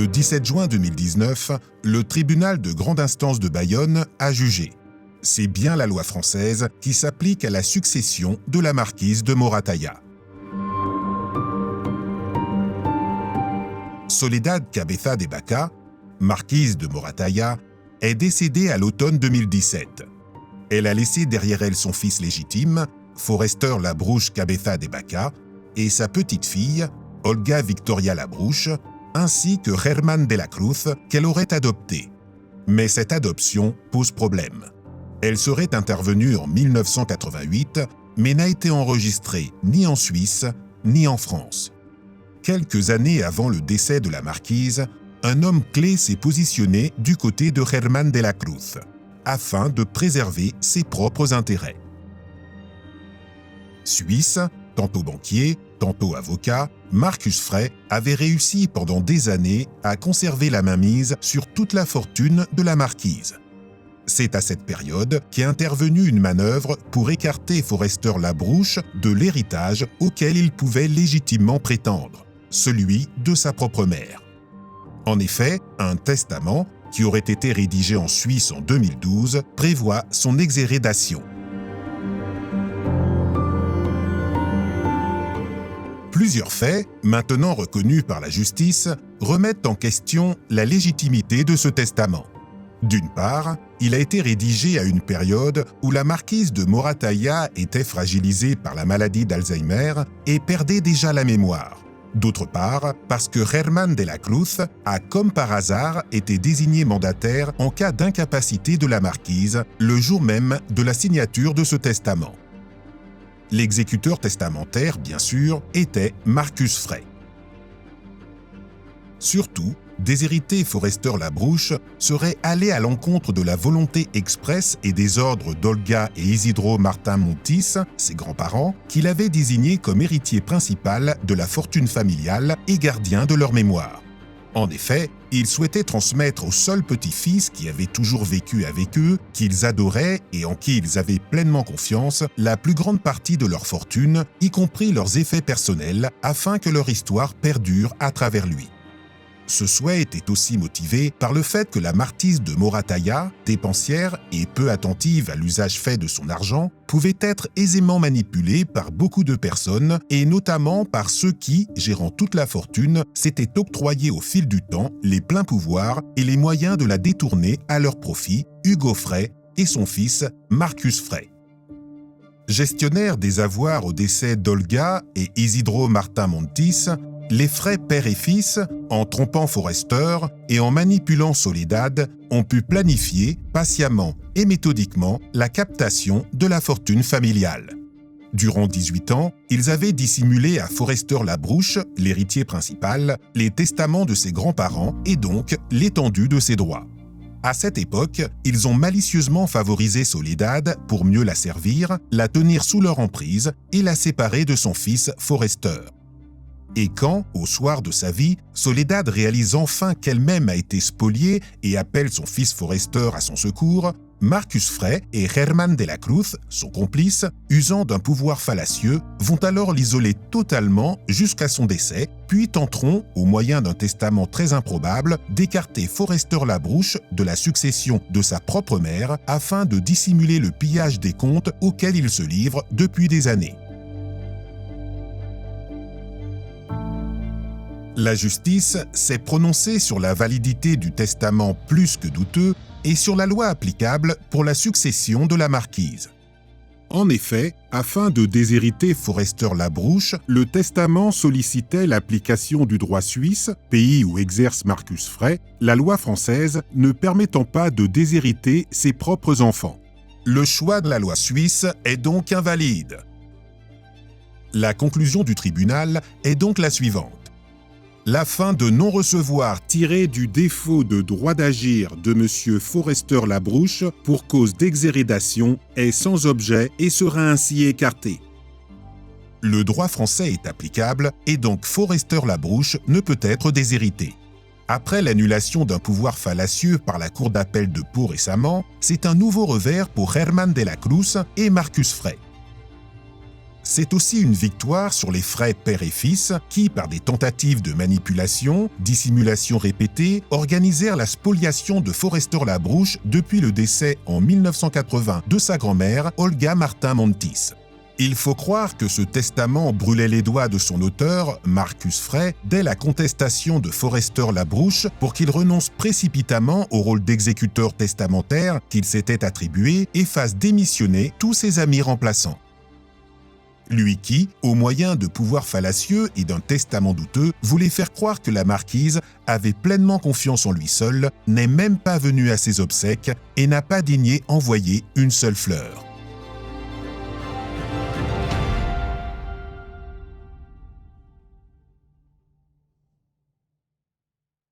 Le 17 juin 2019, le tribunal de grande instance de Bayonne a jugé. C'est bien la loi française qui s'applique à la succession de la marquise de Moratalla. Soledad Cabeza de Baca, marquise de Moratalla, est décédée à l'automne 2017. Elle a laissé derrière elle son fils légitime, Forester Labrouche Cabeza de Baca, et sa petite-fille, Olga Victoria Labrouche, ainsi que Germán de la Cruz, qu'elle aurait adopté. Mais cette adoption pose problème. Elle serait intervenue en 1988, mais n'a été enregistrée ni en Suisse, ni en France. Quelques années avant le décès de la marquise, un homme clé s'est positionné du côté de Germán de la Cruz, afin de préserver ses propres intérêts. Suisse, tantôt banquier, tantôt avocat, Marcus Frey avait réussi pendant des années à conserver la mainmise sur toute la fortune de la marquise. C'est à cette période qu'est intervenue une manœuvre pour écarter Forester Labrouche de l'héritage auquel il pouvait légitimement prétendre, celui de sa propre mère. En effet, un testament, qui aurait été rédigé en Suisse en 2012, prévoit son exhérédation. Plusieurs faits, maintenant reconnus par la justice, remettent en question la légitimité de ce testament. D'une part, il a été rédigé à une période où la marquise de Moratalla était fragilisée par la maladie d'Alzheimer et perdait déjà la mémoire. D'autre part, parce que Germán de la Cruz a, comme par hasard, été désigné mandataire en cas d'incapacité de la marquise le jour même de la signature de ce testament. L'exécuteur testamentaire, bien sûr, était Marcus Frey. Surtout, déshériter Forester Labrouche serait allé à l'encontre de la volonté expresse et des ordres d'Olga et Isidro Martin Montis, ses grands-parents, qu'il avait désignés comme héritier principal de la fortune familiale et gardien de leur mémoire. En effet, ils souhaitaient transmettre au seul petit-fils qui avait toujours vécu avec eux, qu'ils adoraient et en qui ils avaient pleinement confiance, la plus grande partie de leur fortune, y compris leurs effets personnels, afin que leur histoire perdure à travers lui. Ce souhait était aussi motivé par le fait que la marquise de Moratalla, dépensière et peu attentive à l'usage fait de son argent, pouvait être aisément manipulée par beaucoup de personnes et notamment par ceux qui, gérant toute la fortune, s'étaient octroyés au fil du temps les pleins pouvoirs et les moyens de la détourner à leur profit, Hugo Frey et son fils Marcus Frey. Gestionnaires des avoirs au décès d'Olga et Isidro Martin Montis, les Frey père et fils, en trompant Forester et en manipulant Soledad, ont pu planifier patiemment et méthodiquement la captation de la fortune familiale. Durant 18 ans, ils avaient dissimulé à Forester Labrouche, l'héritier principal, les testaments de ses grands-parents et donc l'étendue de ses droits. À cette époque, ils ont malicieusement favorisé Soledad pour mieux la servir, la tenir sous leur emprise et la séparer de son fils Forester. Et quand, au soir de sa vie, Soledad réalise enfin qu'elle-même a été spoliée et appelle son fils Forester à son secours, Marcus Frey et Germán de la Cruz, son complice, usant d'un pouvoir fallacieux, vont alors l'isoler totalement jusqu'à son décès, puis tenteront, au moyen d'un testament très improbable, d'écarter Forester Labrouche de la succession de sa propre mère afin de dissimuler le pillage des comptes auquel il se livre depuis des années. La justice s'est prononcée sur la validité du testament plus que douteux et sur la loi applicable pour la succession de la marquise. En effet, afin de déshériter Forester Labrouche, le testament sollicitait l'application du droit suisse, pays où exerce Marcus Frey, la loi française ne permettant pas de déshériter ses propres enfants. Le choix de la loi suisse est donc invalide. La conclusion du tribunal est donc la suivante. La fin de non-recevoir tirée du défaut de droit d'agir de M. Forester Labrouche pour cause d'exhérédation est sans objet et sera ainsi écartée. Le droit français est applicable et donc Forester Labrouche ne peut être déshérité. Après l'annulation d'un pouvoir fallacieux par la Cour d'appel de Pau récemment, c'est un nouveau revers pour Germán de la Cruz et Marcus Frey. C'est aussi une victoire sur les frères père et fils qui, par des tentatives de manipulation, dissimulation répétée, organisèrent la spoliation de Forester Labrouche depuis le décès en 1980 de sa grand-mère, Olga Martin-Montis. Il faut croire que ce testament brûlait les doigts de son auteur, Marcus Frey, dès la contestation de Forester Labrouche pour qu'il renonce précipitamment au rôle d'exécuteur testamentaire qu'il s'était attribué et fasse démissionner tous ses amis remplaçants. Lui qui, au moyen de pouvoirs fallacieux et d'un testament douteux, voulait faire croire que la marquise avait pleinement confiance en lui seul, n'est même pas venu à ses obsèques et n'a pas daigné envoyer une seule fleur.